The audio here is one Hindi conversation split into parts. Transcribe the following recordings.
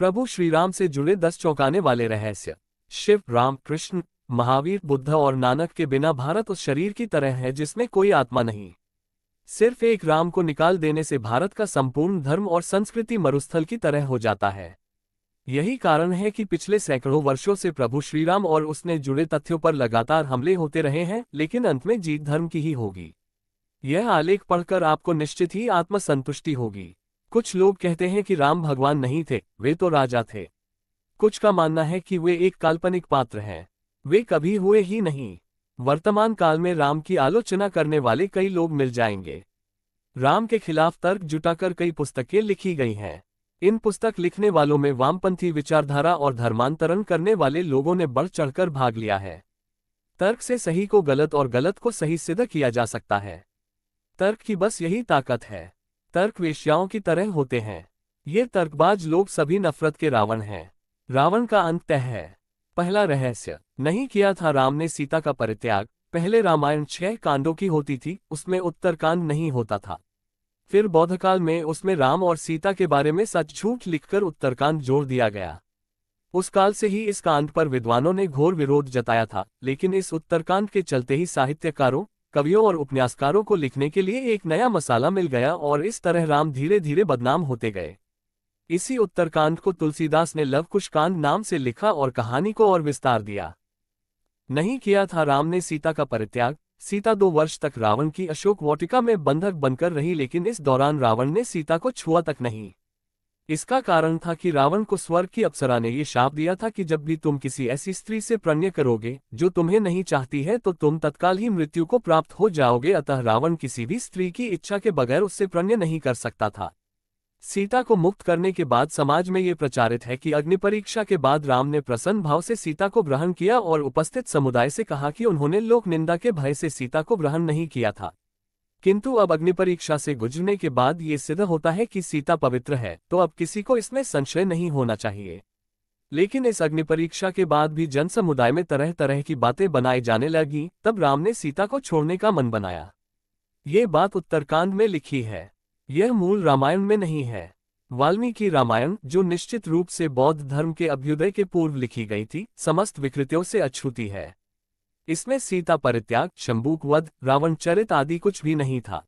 प्रभु श्रीराम से जुड़े 10 चौंकाने वाले रहस्य। शिव, राम, कृष्ण, महावीर, बुद्ध और नानक के बिना भारत उस शरीर की तरह है जिसमें कोई आत्मा नहीं। सिर्फ एक राम को निकाल देने से भारत का संपूर्ण धर्म और संस्कृति मरुस्थल की तरह हो जाता है। यही कारण है कि पिछले सैकड़ों वर्षों से प्रभु श्रीराम और उसने जुड़े तथ्यों पर लगातार हमले होते रहे हैं, लेकिन अंत में जीत धर्म की ही होगी। यह आलेख पढ़कर आपको निश्चित ही आत्मसंतुष्टि होगी। कुछ लोग कहते हैं कि राम भगवान नहीं थे, वे तो राजा थे। कुछ का मानना है कि वे एक काल्पनिक पात्र हैं, वे कभी हुए ही नहीं। वर्तमान काल में राम की आलोचना करने वाले कई लोग मिल जाएंगे। राम के खिलाफ तर्क जुटाकर कई पुस्तकें लिखी गई हैं। इन पुस्तक लिखने वालों में वामपंथी विचारधारा और धर्मांतरण करने वाले लोगों ने बढ़ चढ़कर भाग लिया है। तर्क से सही को गलत और गलत को सही सिद्ध किया जा सकता है। तर्क की बस यही ताकत है। तर्क वेश्याओं की तरह होते हैं। ये तर्कबाज लोग सभी नफरत के रावण हैं। रावण का अंत तय है। पहला रहस्य, नहीं किया था राम ने सीता का परित्याग। पहले रामायण 6 कांडों की होती थी, उसमें उत्तरकांड नहीं होता था। फिर बौद्धकाल में उसमें राम और सीता के बारे में सच झूठ लिखकर उत्तरकांड जोड़ दिया गया। उस काल से ही इस कांड पर विद्वानों ने घोर विरोध जताया था, लेकिन इस उत्तरकांड के चलते ही साहित्यकारों, कवियों और उपन्यासकारों को लिखने के लिए एक नया मसाला मिल गया और इस तरह राम धीरे धीरे बदनाम होते गए। इसी उत्तरकांड को तुलसीदास ने लव कुश कांड नाम से लिखा और कहानी को और विस्तार दिया। नहीं किया था राम ने सीता का परित्याग। सीता 2 वर्ष तक रावण की अशोक वाटिका में बंधक बनकर रही, लेकिन इस दौरान रावण ने सीता को छुआ तक नहीं। इसका कारण था कि रावण को स्वर्ग की अप्सरा ने ये शाप दिया था कि जब भी तुम किसी ऐसी स्त्री से प्रणय करोगे जो तुम्हें नहीं चाहती है तो तुम तत्काल ही मृत्यु को प्राप्त हो जाओगे। अतः रावण किसी भी स्त्री की इच्छा के बगैर उससे प्रणय नहीं कर सकता था। सीता को मुक्त करने के बाद समाज में ये प्रचारित है कि अग्निपरीक्षा के बाद राम ने प्रसन्न भाव से सीता को ग्रहण किया और उपस्थित समुदाय से कहा कि उन्होंने लोक निंदा के भय से सीता को ग्रहण नहीं किया था। किंतु अब अग्निपरीक्षा से गुजरने के बाद ये सिद्ध होता है कि सीता पवित्र है, तो अब किसी को इसमें संशय नहीं होना चाहिए। लेकिन इस अग्निपरीक्षा के बाद भी जन समुदाय में तरह तरह की बातें बनाई जाने लगी। तब राम ने सीता को छोड़ने का मन बनाया। ये बात उत्तरकांड में लिखी है, यह मूल रामायण में नहीं है। वाल्मीकि रामायण, जो निश्चित रूप से बौद्ध धर्म के अभ्युदय के पूर्व लिखी गई थी, समस्त विकृतियों से अछूती है। इसमें सीता परित्याग, शंबूक वध, रावण चरित आदि कुछ भी नहीं था।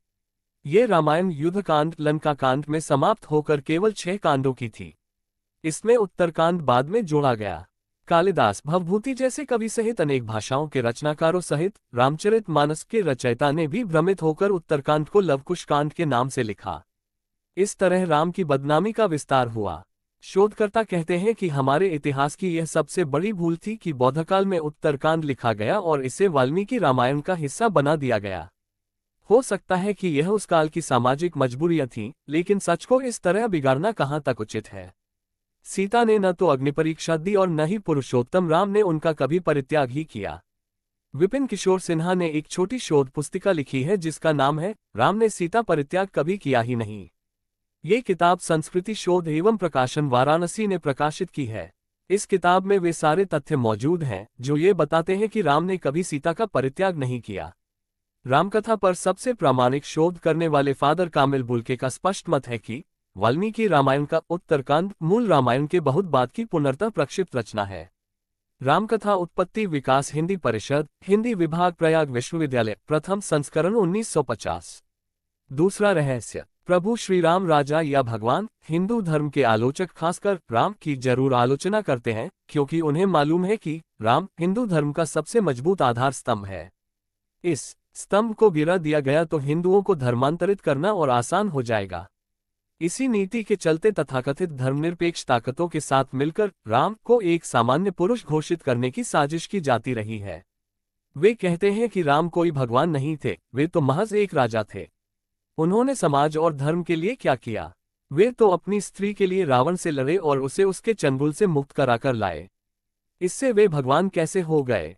ये रामायण युद्धकांड, लंकाकांड में समाप्त होकर केवल 6 कांडों की थी। इसमें उत्तरकांड बाद में जोड़ा गया। कालिदास, भवभूति जैसे कवि सहित अनेक भाषाओं के रचनाकारों सहित रामचरितमानस के रचयिता ने भी भ्रमित होकर उत्तरकांड को लवकुश कांड के नाम से लिखा। इस तरह राम की बदनामी का विस्तार हुआ। शोधकर्ता कहते हैं कि हमारे इतिहास की यह सबसे बड़ी भूल थी कि बौद्धकाल में उत्तरकांड लिखा गया और इसे वाल्मीकि रामायण का हिस्सा बना दिया गया। हो सकता है कि यह उस काल की सामाजिक मजबूरियां थीं, लेकिन सच को इस तरह बिगाड़ना कहाँ तक उचित है। सीता ने न तो अग्निपरीक्षा दी और न ही पुरुषोत्तम राम ने उनका कभी परित्याग ही किया। विपिन किशोर सिन्हा ने एक छोटी शोध पुस्तिका लिखी है जिसका नाम है राम ने सीता परित्याग कभी किया ही नहीं। ये किताब संस्कृति शोध एवं प्रकाशन वाराणसी ने प्रकाशित की है। इस किताब में वे सारे तथ्य मौजूद हैं जो ये बताते हैं कि राम ने कभी सीता का परित्याग नहीं किया। रामकथा पर सबसे प्रामाणिक शोध करने वाले फादर कामिल बुल्के का स्पष्ट मत है कि वाल्मीकि रामायण का उत्तरकांड मूल रामायण के बहुत बाद की पुनर्तः प्रक्षिप्त रचना है। रामकथा उत्पत्ति विकास हिंदी परिषद, हिंदी विभाग, प्रयाग विश्वविद्यालय, प्रथम संस्करण 1950। दूसरा रहस्य, प्रभु श्रीराम राजा या भगवान। हिंदू धर्म के आलोचक खासकर राम की जरूर आलोचना करते हैं, क्योंकि उन्हें मालूम है कि राम हिंदू धर्म का सबसे मजबूत आधार स्तंभ है। इस स्तंभ को गिरा दिया गया तो हिंदुओं को धर्मांतरित करना और आसान हो जाएगा। इसी नीति के चलते तथाकथित धर्मनिरपेक्ष ताकतों के साथ मिलकर राम को एक सामान्य पुरुष घोषित करने की साजिश की जाती रही है। वे कहते हैं कि राम कोई भगवान नहीं थे, वे तो महज एक राजा थे। उन्होंने समाज और धर्म के लिए क्या किया? वे तो अपनी स्त्री के लिए रावण से लड़े और उसे उसके चंगुल से मुक्त कराकर लाए। इससे वे भगवान कैसे हो गए?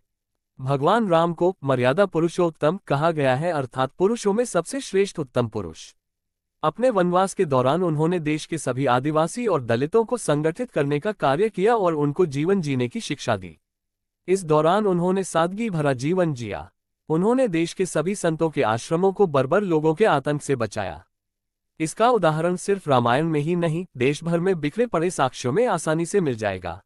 भगवान राम को मर्यादा पुरुषोत्तम कहा गया है, अर्थात पुरुषों में सबसे श्रेष्ठ उत्तम पुरुष। अपने वनवास के दौरान उन्होंने देश के सभी आदिवासी और दलितों को संगठित करने का कार्य किया और उनको जीवन जीने की शिक्षा दी। इस दौरान उन्होंने सादगी भरा जीवन जिया। उन्होंने देश के सभी संतों के आश्रमों को बर्बर लोगों के आतंक से बचाया। इसका उदाहरण सिर्फ रामायण में ही नहीं, देश भर में बिखरे पड़े साक्ष्यों में आसानी से मिल जाएगा।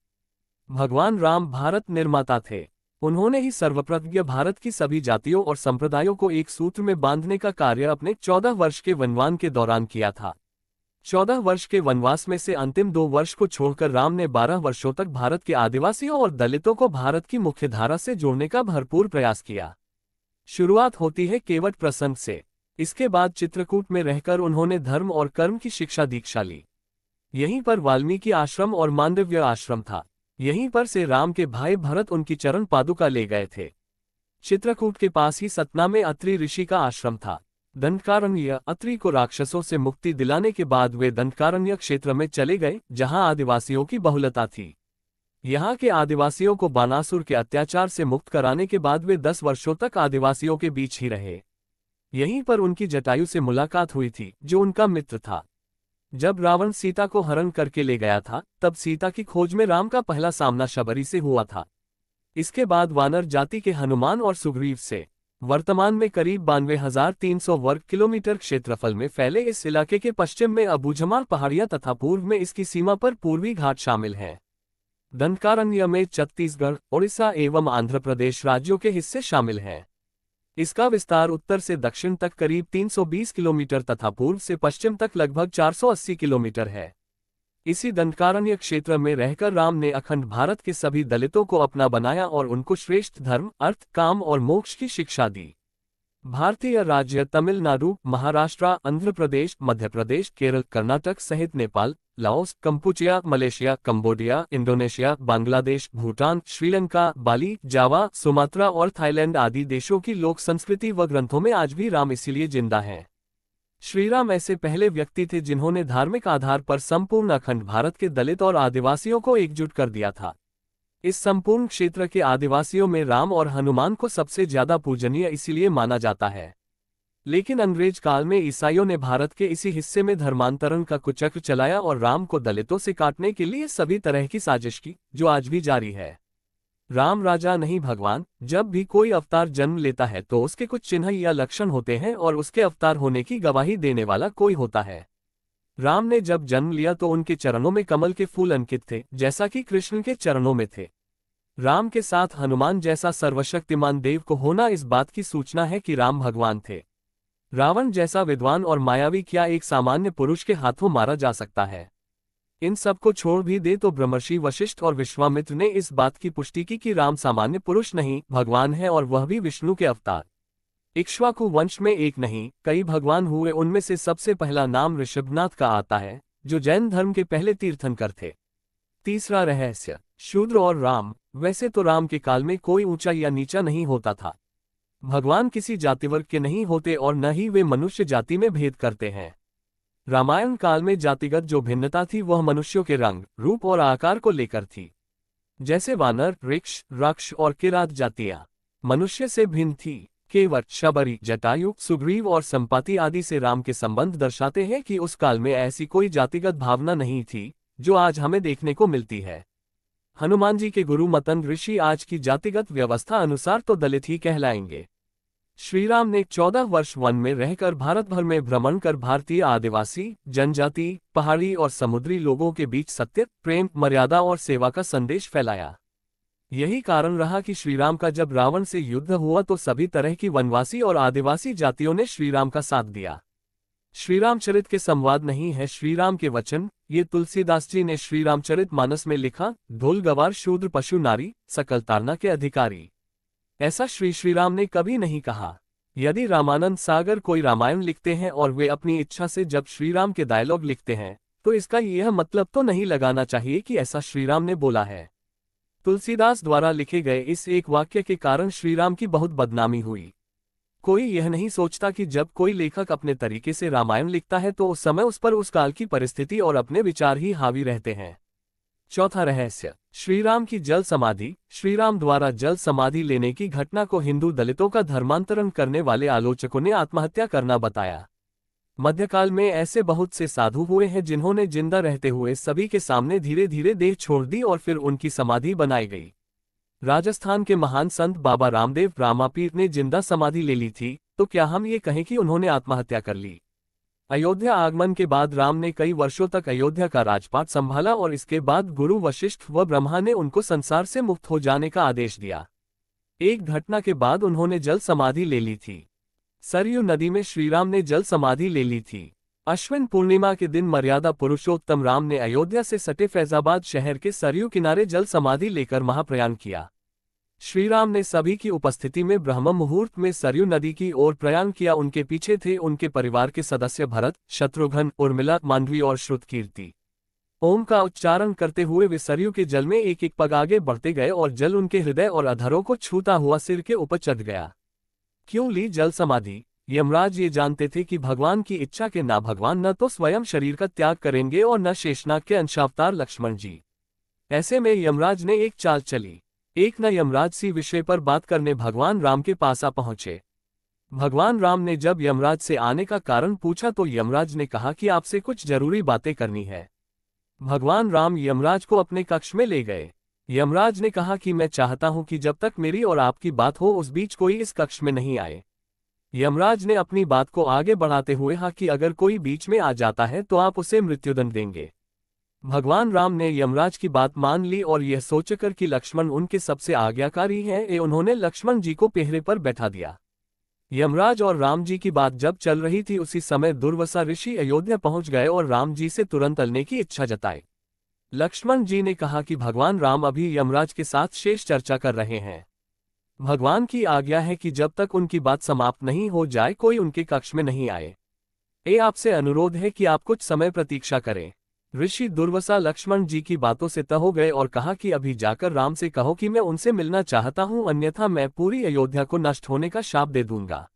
भगवान राम भारत निर्माता थे। उन्होंने ही सर्वप्रथम भारत की सभी जातियों और संप्रदायों को एक सूत्र में बांधने का कार्य अपने 14 वर्ष के वनवास के दौरान किया था। 14 वर्ष के वनवास में से अंतिम 2 वर्ष को छोड़कर राम ने 12 वर्षों तक भारत के आदिवासियों और दलितों को भारत की मुख्यधारा से जोड़ने का भरपूर प्रयास किया। शुरुआत होती है केवट प्रसंग से। इसके बाद चित्रकूट में रहकर उन्होंने धर्म और कर्म की शिक्षा दीक्षा ली। यहीं पर वाल्मीकि आश्रम और मांडव्य आश्रम था। यहीं पर से राम के भाई भरत उनकी चरण पादुका ले गए थे। चित्रकूट के पास ही सतना में अत्रि ऋषि का आश्रम था। दंडकारण्य अत्रि को राक्षसों से मुक्ति दिलाने के बाद वे दंडकारण्य क्षेत्र में चले गए, जहां आदिवासियों की बहुलता थी। यहाँ के आदिवासियों को बानासुर के अत्याचार से मुक्त कराने के बाद वे 10 वर्षों तक आदिवासियों के बीच ही रहे। यहीं पर उनकी जटायु से मुलाकात हुई थी, जो उनका मित्र था। जब रावण सीता को हरण करके ले गया था, तब सीता की खोज में राम का पहला सामना शबरी से हुआ था। इसके बाद वानर जाति के हनुमान और सुग्रीव से। वर्तमान में करीब 92,300 वर्ग किलोमीटर क्षेत्रफल में फैले इस इलाके के पश्चिम में अबूझमाल पहाड़ियां तथा पूर्व में इसकी सीमा पर पूर्वी घाट शामिल हैं। दंडकारण्य में छत्तीसगढ़, ओडिशा एवं आंध्र प्रदेश राज्यों के हिस्से शामिल हैं। इसका विस्तार उत्तर से दक्षिण तक करीब 320 किलोमीटर तथा पूर्व से पश्चिम तक लगभग 480 किलोमीटर है। इसी दंडकारण्य क्षेत्र में रहकर राम ने अखंड भारत के सभी दलितों को अपना बनाया और उनको श्रेष्ठ धर्म, अर्थ, काम और मोक्ष की शिक्षा दी। भारतीय राज्य तमिलनाडु, महाराष्ट्र, आंध्र प्रदेश, मध्य प्रदेश, केरल, कर्नाटक सहित Nepal, Laos, Kampuchea, Malaysia, Cambodia, Indonesia, Bangladesh, Bhutan, Sri Lanka, Bali, Java, Sumatra और थाईलैंड आदि देशों की लोक संस्कृति व ग्रंथों में आज भी राम इसीलिए जिंदा है। श्रीराम ऐसे पहले व्यक्ति थे जिन्होंने धार्मिक आधार पर संपूर्ण अखंड भारत के दलित और आदिवासियों को एकजुट कर दिया था। इस संपूर्ण क्षेत्र के आदिवासियों में राम और हनुमान को सबसे ज्यादा पूजनीय इसीलिए माना जाता है। लेकिन अंग्रेज काल में ईसाइयों ने भारत के इसी हिस्से में धर्मांतरण का कुचक्र चलाया और राम को दलितों से काटने के लिए सभी तरह की साजिश की, जो आज भी जारी है। राम राजा नहीं भगवान। जब भी कोई अवतार जन्म लेता है तो उसके कुछ चिन्ह या लक्षण होते हैं और उसके अवतार होने की गवाही देने वाला कोई होता है। राम ने जब जन्म लिया तो उनके चरणों में कमल के फूल अंकित थे, जैसा कि कृष्ण के चरणों में थे। राम के साथ हनुमान जैसा सर्वशक्तिमान देव को होना इस बात की सूचना है कि राम भगवान थे। रावण जैसा विद्वान और मायावी क्या एक सामान्य पुरुष के हाथों मारा जा सकता है? इन सब को छोड़ भी दे तो ब्रह्मर्षि वशिष्ठ और विश्वामित्र ने इस बात की पुष्टि की कि राम सामान्य पुरुष नहीं, भगवान है, और वह भी विष्णु के अवतार। इक्ष्वाकु वंश में एक नहीं, कई भगवान हुए। उनमें से सबसे पहला नाम ऋषभनाथ का आता है, जो जैन धर्म के पहले तीर्थंकर थे। तीसरा रहस्य, शूद्र और राम। वैसे तो राम के काल में कोई ऊंचा या नीचा नहीं होता था। भगवान किसी जातिवर्ग के नहीं होते और न ही वे मनुष्य जाति में भेद करते हैं। रामायण काल में जातिगत जो भिन्नता थी वह मनुष्यों के रंग, रूप और आकार को लेकर थी। जैसे वानर, वृक्ष, राक्ष और किरात जातियां मनुष्य से भिन्न थी। केवट, शबरी, जटायु, सुग्रीव और संपाति आदि से राम के संबंध दर्शाते हैं कि उस काल में ऐसी कोई जातिगत भावना नहीं थी जो आज हमें देखने को मिलती है। हनुमान जी के गुरु मतंग ऋषि आज की जातिगत व्यवस्था अनुसार तो दलित ही कहलाएंगे। श्रीराम ने 14 वर्ष वन में रहकर भारत भर में भ्रमण कर भारतीय आदिवासी, जनजाति, पहाड़ी और समुद्री लोगों के बीच सत्य, प्रेम, मर्यादा और सेवा का संदेश फैलाया। यही कारण रहा कि श्रीराम का जब रावण से युद्ध हुआ तो सभी तरह की वनवासी और आदिवासी जातियों ने श्रीराम का साथ दिया। श्रीरामचरित के संवाद नहीं है श्रीराम के वचन। ये तुलसीदास जी ने श्रीरामचरित मानस में लिखा। ढोल गवार शूद्र पशु नारी, सकल तारना के अधिकारी। ऐसा श्रीराम ने कभी नहीं कहा। यदि रामानंद सागर कोई रामायण लिखते हैं और वे अपनी इच्छा से जब श्रीराम के डायलॉग लिखते हैं, तो इसका यह मतलब तो नहीं लगाना चाहिए कि ऐसा श्रीराम ने बोला है। तुलसीदास द्वारा लिखे गए इस एक वाक्य के कारण श्रीराम की बहुत बदनामी हुई। कोई यह नहीं सोचता कि जब कोई लेखक अपने तरीके से रामायण लिखता है तो उस समय उस पर उस काल की परिस्थिति और अपने विचार ही हावी रहते हैं। चौथा रहस्य, श्रीराम की जल समाधि। श्रीराम द्वारा जल समाधि लेने की घटना को हिंदू दलितों का धर्मांतरण करने वाले आलोचकों ने आत्महत्या करना बताया। मध्यकाल में ऐसे बहुत से साधु हुए हैं जिन्होंने जिंदा रहते हुए सभी के सामने धीरे धीरे देह छोड़ दी और फिर उनकी समाधि बनाई गई। राजस्थान के महान संत बाबा रामदेव रामापीर ने जिंदा समाधि ले ली थी, तो क्या हम ये कहें कि उन्होंने आत्महत्या कर ली? अयोध्या आगमन के बाद राम ने कई वर्षों तक अयोध्या का राजपाट संभाला और इसके बाद गुरु वशिष्ठ व ब्रह्मा ने उनको संसार से मुक्त हो जाने का आदेश दिया। एक घटना के बाद उन्होंने जल समाधि ले ली थी। सरयू नदी में श्रीराम ने जल समाधि ले ली थी। अश्विन पूर्णिमा के दिन मर्यादा पुरुषोत्तम राम ने अयोध्या से सटे फैजाबाद शहर के सरयू किनारे जल समाधि लेकर महाप्रयाण किया। श्रीराम ने सभी की उपस्थिति में ब्रह्म मुहूर्त में सरयू नदी की ओर प्रयाण किया। उनके पीछे थे उनके परिवार के सदस्य भरत, शत्रुघ्न, उर्मिला, मांडवी और श्रुतकीर्ति। ओम का उच्चारण करते हुए वे सरयू के जल में एक एक पग आगे बढ़ते गए और जल उनके हृदय और अधरों को छूता हुआ सिर के ऊपर चढ़ गया। क्यों ली जल समाधि? यमराज ये जानते थे कि भगवान की इच्छा के ना भगवान न तो स्वयं शरीर का त्याग करेंगे और न शेषनाग के अंशावतार लक्ष्मण जी। ऐसे में यमराज ने एक चाल चली। एक न यमराज सी विषय पर बात करने भगवान राम के पास आ पहुंचे। भगवान राम ने जब यमराज से आने का कारण पूछा तो यमराज ने कहा कि आपसे कुछ जरूरी बातें करनी है। भगवान राम यमराज को अपने कक्ष में ले गए। यमराज ने कहा कि मैं चाहता हूं कि जब तक मेरी और आपकी बात हो उस बीच कोई इस कक्ष में नहीं आए। यमराज ने अपनी बात को आगे बढ़ाते हुए कहा कि अगर कोई बीच में आ जाता है तो आप उसे मृत्युदंड देंगे। भगवान राम ने यमराज की बात मान ली और यह सोचकर कि लक्ष्मण उनके सबसे आज्ञाकारी हैं, उन्होंने लक्ष्मण जी को पहरे पर बैठा दिया। यमराज और राम जी की बात जब चल रही थी उसी समय दुर्वासा ऋषि अयोध्या पहुंच गए और राम जी से तुरंत अलने की इच्छा जताई। लक्ष्मण जी ने कहा कि भगवान राम अभी यमराज के साथ शेष चर्चा कर रहे हैं। भगवान की आज्ञा है कि जब तक उनकी बात समाप्त नहीं हो जाए कोई उनके कक्ष में नहीं आए। आपसे अनुरोध है कि आप कुछ समय प्रतीक्षा करें। ऋषि दुर्वासा लक्ष्मण जी की बातों से तह हो गए और कहा कि अभी जाकर राम से कहो कि मैं उनसे मिलना चाहता हूं, अन्यथा मैं पूरी अयोध्या को नष्ट होने का शाप दे दूंगा।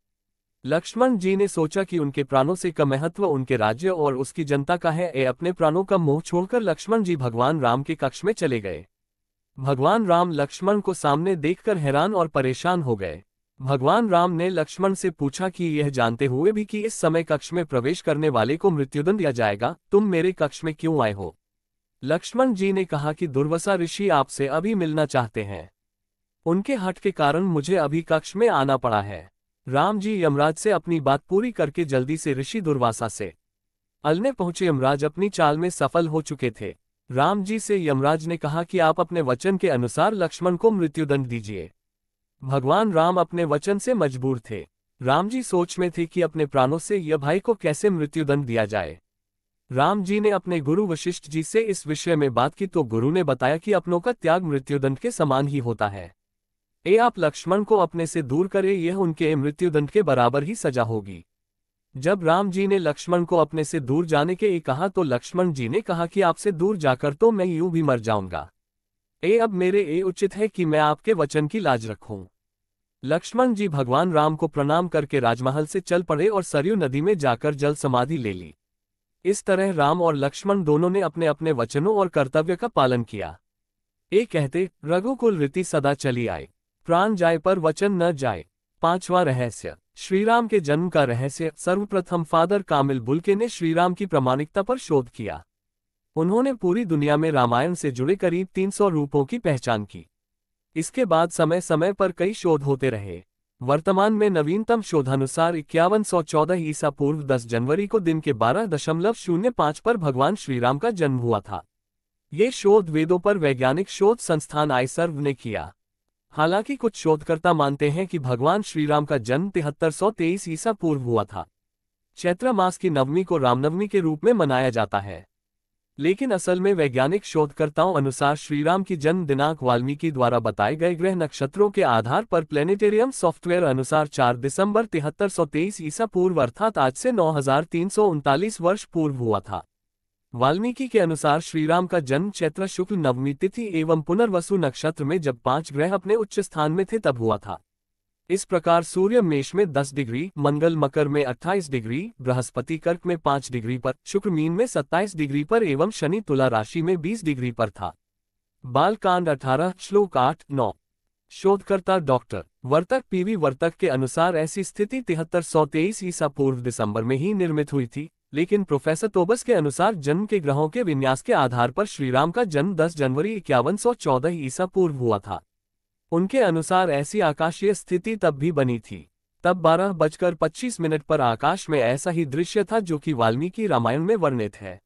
लक्ष्मण जी ने सोचा कि उनके प्राणों से का महत्व उनके राज्य और उसकी जनता का है। अपने प्राणों का मोह छोड़कर लक्ष्मण जी भगवान राम के कक्ष में चले गए। भगवान राम लक्ष्मण को सामने देखकर हैरान और परेशान हो गए। भगवान राम ने लक्ष्मण से पूछा कि यह जानते हुए भी कि इस समय कक्ष में प्रवेश करने वाले को मृत्युदंड दिया जाएगा, तुम मेरे कक्ष में क्यों आए हो? लक्ष्मण जी ने कहा कि दुर्वासा ऋषि आपसे अभी मिलना चाहते हैं। उनके हठ के कारण मुझे अभी कक्ष में आना पड़ा है। राम जी यमराज से अपनी बात पूरी करके जल्दी से ऋषि दुर्वासा से अलने पहुंचे। यमराज अपनी चाल में सफल हो चुके थे। राम जी से यमराज ने कहा कि आप अपने वचन के अनुसार लक्ष्मण को मृत्युदंड दीजिए। भगवान राम अपने वचन से मजबूर थे। राम जी सोच में थे कि अपने प्राणों से यह भाई को कैसे मृत्युदंड दिया जाए। राम जी ने अपने गुरु वशिष्ठ जी से इस विषय में बात की तो गुरु ने बताया कि अपनों का त्याग मृत्युदंड के समान ही होता है। आप लक्ष्मण को अपने से दूर करें, यह उनके मृत्युदंड के बराबर ही सजा होगी। जब राम जी ने लक्ष्मण को अपने से दूर जाने के कहा तो लक्ष्मण जी ने कहा कि आपसे दूर जाकर तो मैं यूं भी मर जाऊंगा। अब मेरे उचित है कि मैं आपके वचन की लाज रखूं। लक्ष्मण जी भगवान राम को प्रणाम करके राजमहल से चल पड़े और सरयू नदी में जाकर जल समाधि ले ली। इस तरह राम और लक्ष्मण दोनों ने अपने अपने वचनों और कर्तव्य का पालन किया। कहते रघुकुल रीति सदा चली आए, प्राण जाए पर वचन न जाए। पांचवा रहस्य, श्रीराम के जन्म का रहस्य। सर्वप्रथम फादर कामिल बुल्के ने श्रीराम की प्रामाणिकता पर शोध किया। उन्होंने पूरी दुनिया में रामायण से जुड़े करीब 300 रूपों की पहचान की। इसके बाद समय समय पर कई शोध होते रहे। वर्तमान में नवीनतम शोधानुसार 5114 ईसा पूर्व 10 जनवरी को दिन के 12.05 पर भगवान श्रीराम का जन्म हुआ था। ये शोध वेदों पर वैज्ञानिक शोध संस्थान आईसर्व ने किया। हालांकि कुछ शोधकर्ता मानते हैं कि भगवान श्रीराम का जन्म 7323 ईसा पूर्व हुआ था। चैत्र मास की नवमी को रामनवमी के रूप में मनाया जाता है, लेकिन असल में वैज्ञानिक शोधकर्ताओं अनुसार श्रीराम की जन्म दिनांक वाल्मीकि द्वारा बताए गए ग्रह नक्षत्रों के आधार पर प्लेनेटेरियम सॉफ्टवेयर अनुसार 4 दिसंबर 7323 ईसा पूर्व अर्थात आज से 9339 वर्ष पूर्व हुआ था। वाल्मीकि के अनुसार श्रीराम का जन्म चैत्र शुक्ल नवमी तिथि एवं पुनर्वसु नक्षत्र में जब 5 ग्रह अपने उच्च स्थान में थे तब हुआ था। इस प्रकार सूर्य मेष में 10 डिग्री, मंगल मकर में 28 डिग्री, बृहस्पति कर्क में 5 डिग्री पर, शुक्र मीन में 27 डिग्री पर एवं शनि तुला राशि में 20 डिग्री पर था। बालकांड 18 श्लोक 8-9। शोधकर्ता डॉक्टर वर्तक पीवी वर्तक के अनुसार ऐसी स्थिति 7323 ईसा पूर्व दिसंबर में ही निर्मित हुई थी, लेकिन प्रोफेसर तोबस के अनुसार जन्म के ग्रहों के विन्यास के आधार पर श्रीराम का जन्म 10 जनवरी 5114 ईसा पूर्व हुआ था। उनके अनुसार ऐसी आकाशीय स्थिति तब भी बनी थी। तब 12:25 पर आकाश में ऐसा ही दृश्य था जो कि वाल्मीकि रामायण में वर्णित है।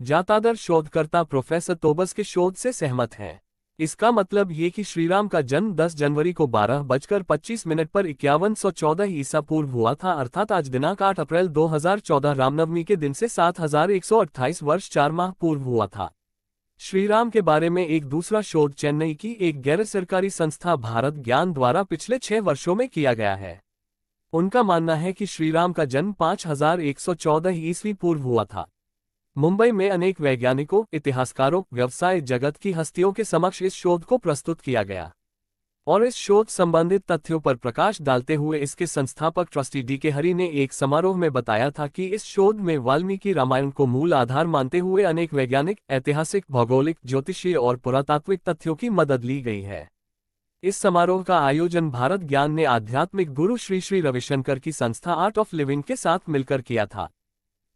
जातादर शोधकर्ता प्रोफेसर तोबस के शोध से सहमत हैं। इसका मतलब ये कि श्रीराम का जन्म 10 जनवरी को 12:25 पर 5114 ईसा पूर्व हुआ था, अर्थात आज दिनांक 8 अप्रैल 2014 रामनवमी के दिन से 7128 वर्ष 4 माह पूर्व हुआ था। श्रीराम के बारे में एक दूसरा शोध चेन्नई की एक गैर सरकारी संस्था भारत ज्ञान द्वारा पिछले 6 वर्षों में किया गया है। उनका मानना है कि श्रीराम का जन्म 5114 ईस्वी पूर्व हुआ था। मुंबई में अनेक वैज्ञानिकों, इतिहासकारों, व्यवसाय जगत की हस्तियों के समक्ष इस शोध को प्रस्तुत किया गया और इस शोध संबंधित तथ्यों पर प्रकाश डालते हुए इसके संस्थापक ट्रस्टी डी के हरी ने एक समारोह में बताया था कि इस शोध में वाल्मीकि रामायण को मूल आधार मानते हुए अनेक वैज्ञानिक, ऐतिहासिक, भौगोलिक, ज्योतिषीय और पुरातात्विक तथ्यों की मदद ली गई है। इस समारोह का आयोजन भारत ज्ञान ने आध्यात्मिक गुरु श्री श्री रविशंकर की संस्था आर्ट ऑफ लिविंग के साथ मिलकर किया था।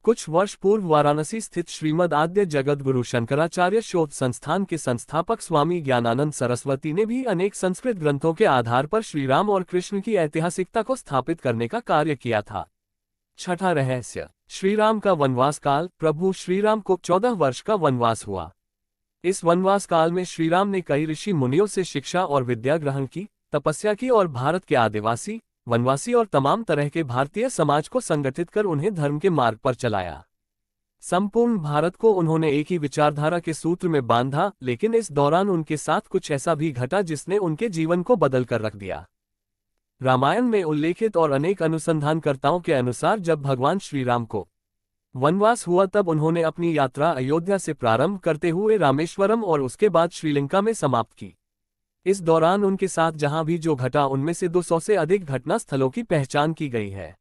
कुछ वर्ष पूर्व वाराणसी स्थित श्रीमद् आद्य जगत गुरु शंकराचार्य शोध संस्थान के संस्थापक स्वामी ज्ञानानंद सरस्वती ने भी अनेक संस्कृत ग्रंथों के आधार पर श्रीराम और कृष्ण की ऐतिहासिकता को स्थापित करने का कार्य किया था। छठा रहस्य, श्रीराम का वनवास काल। प्रभु श्रीराम को 14 वर्ष का वनवास हुआ। इस वनवास काल में श्रीराम ने कई ऋषि मुनियों से शिक्षा और विद्या ग्रहण की, तपस्या की और भारत के आदिवासी, वनवासी और तमाम तरह के भारतीय समाज को संगठित कर उन्हें धर्म के मार्ग पर चलाया। संपूर्ण भारत को उन्होंने एक ही विचारधारा के सूत्र में बांधा, लेकिन इस दौरान उनके साथ कुछ ऐसा भी घटा जिसने उनके जीवन को बदल कर रख दिया। रामायण में उल्लेखित और अनेक अनुसंधानकर्ताओं के अनुसार जब भगवान श्रीराम को वनवास हुआ तब उन्होंने अपनी यात्रा अयोध्या से प्रारंभ करते हुए रामेश्वरम और उसके बाद श्रीलंका में समाप्त की। इस दौरान उनके साथ जहां भी जो घटा उनमें से 200 से अधिक घटना स्थलों की पहचान की गई है।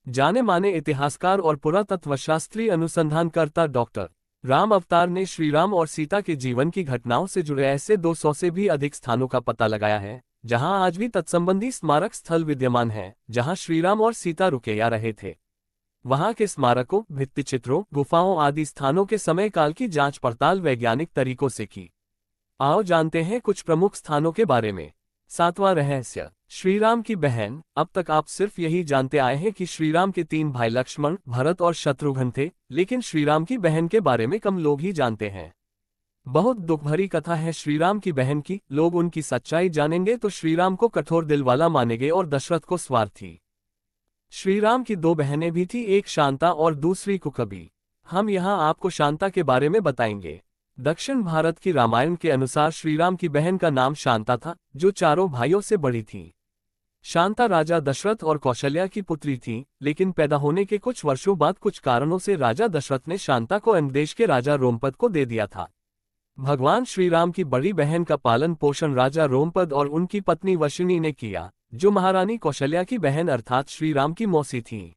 जाने माने इतिहासकार और पुरातत्वशास्त्री अनुसंधानकर्ता डॉक्टर राम अवतार ने श्रीराम और सीता के जीवन की घटनाओं से जुड़े ऐसे 200 से भी अधिक स्थानों का पता लगाया है जहां आज भी तत्संबंधी स्मारक स्थल विद्यमान हैं, जहां श्रीराम और सीता रुके या रहे थे। वहां के स्मारकों, भित्तिचित्रों, गुफाओं आदि स्थानों के समय काल की जांच पड़ताल वैज्ञानिक तरीकों से की। आओ जानते हैं कुछ प्रमुख स्थानों के बारे में। सातवां रहस्य, श्रीराम की बहन। अब तक आप सिर्फ यही जानते आए हैं कि श्रीराम के 3 भाई लक्ष्मण, भरत और शत्रुघ्न थे, लेकिन श्रीराम की बहन के बारे में कम लोग ही जानते हैं। बहुत दुख भरी कथा है श्रीराम की बहन की। लोग उनकी सच्चाई जानेंगे तो श्रीराम को कठोर दिल वाला मानेंगे और दशरथ को स्वार्थी। श्रीराम की 2 बहनें भी थी, एक शांता और दूसरी कुकबी। हम यहाँ आपको शांता के बारे में बताएंगे। दक्षिण भारत की रामायण के अनुसार श्रीराम की बहन का नाम शांता था, जो चारों भाइयों से बड़ी थी। शांता राजा दशरथ और कौशल्या की पुत्री थी, लेकिन पैदा होने के कुछ वर्षों बाद कुछ कारणों से राजा दशरथ ने शांता को अंधदेश के राजा रोमपद को दे दिया था। भगवान श्रीराम की बड़ी बहन का पालन पोषण राजा रोमपद और उनकी पत्नी वशिनी ने किया, जो महारानी कौशल्या की बहन अर्थात श्रीराम की मौसी थी।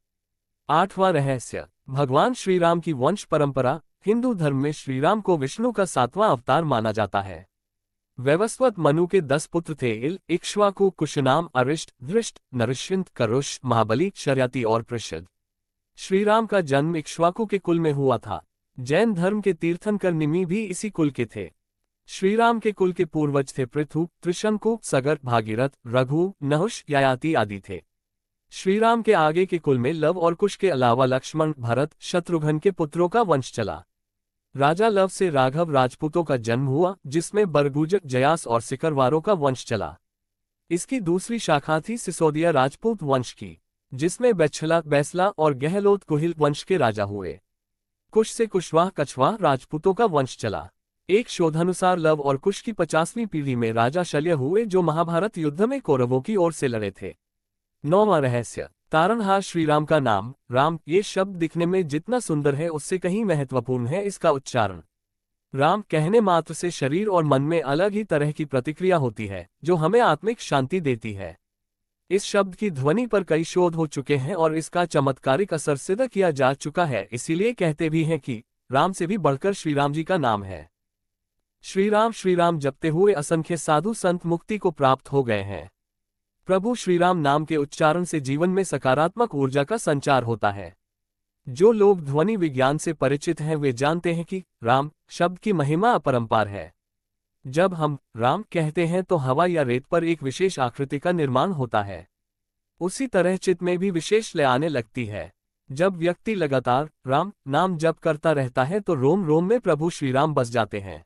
आठवां रहस्य, भगवान श्रीराम की वंश परंपरा। हिंदू धर्म में श्रीराम को विष्णु का 7वां अवतार माना जाता है। वैवस्वत मनु के 10 पुत्र थे, इल, इक्ष्वाकु, कुशनाम, अरिष्ट, धृष्ट, नरश्चिंत, करुष, महाबली, शर्याति और पृषद। श्रीराम का जन्म इक्ष्वाकु के कुल में हुआ था। जैन धर्म के तीर्थंकर निमि भी इसी कुल के थे। श्रीराम के कुल के पूर्वज थे पृथु, त्रिशंकु, सगर, भागीरथ, रघु, नहुष, ययाति आदि थे। श्रीराम के आगे के कुल में लव और कुश के अलावा लक्ष्मण, भरत, शत्रुघ्न के पुत्रों का वंश चला। राजा लव से राघव राजपूतों का जन्म हुआ, जिसमें बरगुजक, जयास और सिकरवारों का वंश चला। इसकी दूसरी शाखा थी सिसोदिया राजपूत वंश की, जिसमें बैछला, बैसला और गहलोत कुहिल वंश के राजा हुए। कुश से कुशवाह, कछवाह राजपूतों का वंश चला। एक शोधानुसार लव और कुश की 50वीं पीढ़ी में राजा शल्य हुए, जो महाभारत युद्ध में कौरवों की ओर से लड़े थे। 9वां रहस्य, तारणहार। श्रीराम का नाम राम, ये शब्द दिखने में जितना सुंदर है उससे कहीं महत्वपूर्ण है इसका उच्चारण। राम कहने मात्र से शरीर और मन में अलग ही तरह की प्रतिक्रिया होती है, जो हमें आत्मिक शांति देती है। इस शब्द की ध्वनि पर कई शोध हो चुके हैं और इसका चमत्कारिक असर सिद्ध किया जा चुका है, इसीलिए कहते भी हैं कि राम से भी बढ़कर श्रीराम जी का नाम है। श्रीराम श्रीराम जपते हुए असंख्य साधु संत मुक्ति को प्राप्त हो गए हैं। प्रभु श्रीराम नाम के उच्चारण से जीवन में सकारात्मक ऊर्जा का संचार होता है। जो लोग ध्वनि विज्ञान से परिचित हैं वे जानते हैं कि राम शब्द की महिमा अपरंपार है। जब हम राम कहते हैं तो हवा या रेत पर एक विशेष आकृति का निर्माण होता है। उसी तरह चित्त में भी विशेष लय आने लगती है। जब व्यक्ति लगातार राम नाम जप करता रहता है तो रोम रोम में प्रभु श्रीराम बस जाते हैं।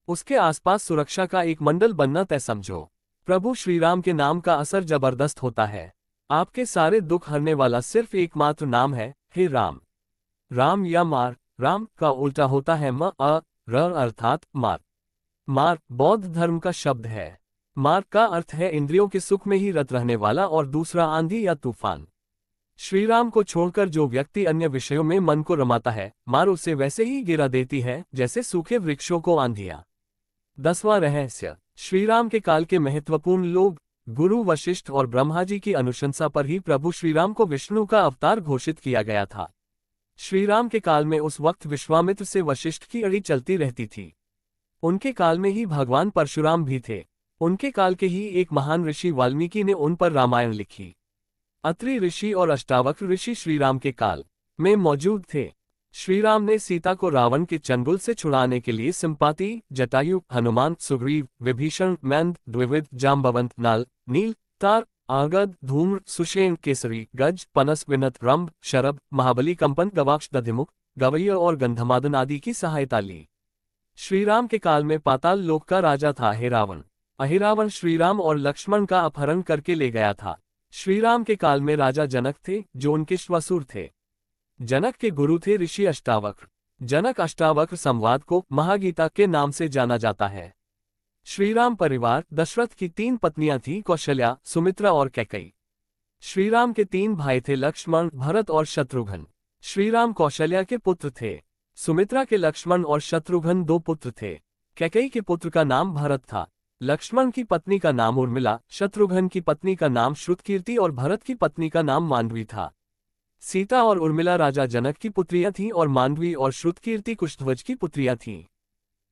उसके आसपास सुरक्षा का एक मंडल बनना तय समझो। प्रभु श्रीराम के नाम का असर जबरदस्त होता है। आपके सारे दुख हरने वाला सिर्फ एकमात्र नाम है, हे राम। राम या मार, राम का उल्टा होता है म अ र अर्थात मार। मार बौद्ध धर्म का शब्द है। मार का अर्थ है इंद्रियों के सुख में ही रत रहने वाला और दूसरा आंधी या तूफान। श्रीराम को छोड़कर जो व्यक्ति अन्य विषयों में मन को रमाता है, मार उसे वैसे ही गिरा देती है जैसे सूखे वृक्षों को आंधियां। 10वां रहस्य। श्रीराम के काल के महत्वपूर्ण लोग। गुरु वशिष्ठ और ब्रह्मा जी की अनुशंसा पर ही प्रभु श्रीराम को विष्णु का अवतार घोषित किया गया था। श्रीराम के काल में उस वक्त विश्वामित्र से वशिष्ठ की अड़ी चलती रहती थी। उनके काल में ही भगवान परशुराम भी थे। उनके काल के ही एक महान ऋषि वाल्मीकि ने उन पर रामायण लिखी। अत्रि ऋषि और अष्टावक्र ऋषि श्रीराम के काल में मौजूद थे। श्रीराम ने सीता को रावण के चंगुल से छुड़ाने के लिए संपाति, जटायु, हनुमान, सुग्रीव, विभीषण, मैंद, द्विविद, जाम्बवंत, नाल, नील, तार, आगद, धूम्र, सुषेण, केसरी, गज, पनस, विनत, रंभ, शरभ, महाबली, कंपन, गवाक्ष, दधिमुख, गवैया और गंधमादन आदि की सहायता ली। श्रीराम के काल में पाताल लोक का राजा था अहिरावण। अहिरावण श्रीराम और लक्ष्मण का अपहरण करके ले गया था। श्रीराम के काल में राजा जनक थे, जो उनके श्वशुर थे। जनक के गुरु थे ऋषि अष्टावक्र। जनक अष्टावक्र संवाद को महागीता के नाम से जाना जाता है। श्रीराम परिवार। दशरथ की 3 पत्नियां थीं, कौशल्या, सुमित्रा और कैकेयी। श्रीराम के 3 भाई थे, लक्ष्मण, भरत और शत्रुघ्न। श्रीराम कौशल्या के पुत्र थे। सुमित्रा के लक्ष्मण और शत्रुघ्न 2 पुत्र थे। कैकेयी के पुत्र का नाम भरत था। लक्ष्मण की पत्नी का नाम उर्मिला, शत्रुघ्न की पत्नी का नाम श्रुतकीर्ति और भरत की पत्नी का नाम मांडवी था। सीता और उर्मिला राजा जनक की पुत्रियां थीं और मांडवी और श्रुतकीर्ति कुशध्वज की पुत्रियां थीं।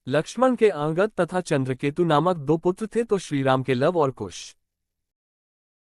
लक्ष्मण के अंगद तथा चंद्रकेतु नामक 2 पुत्र थे तो श्रीराम के लव और कुश।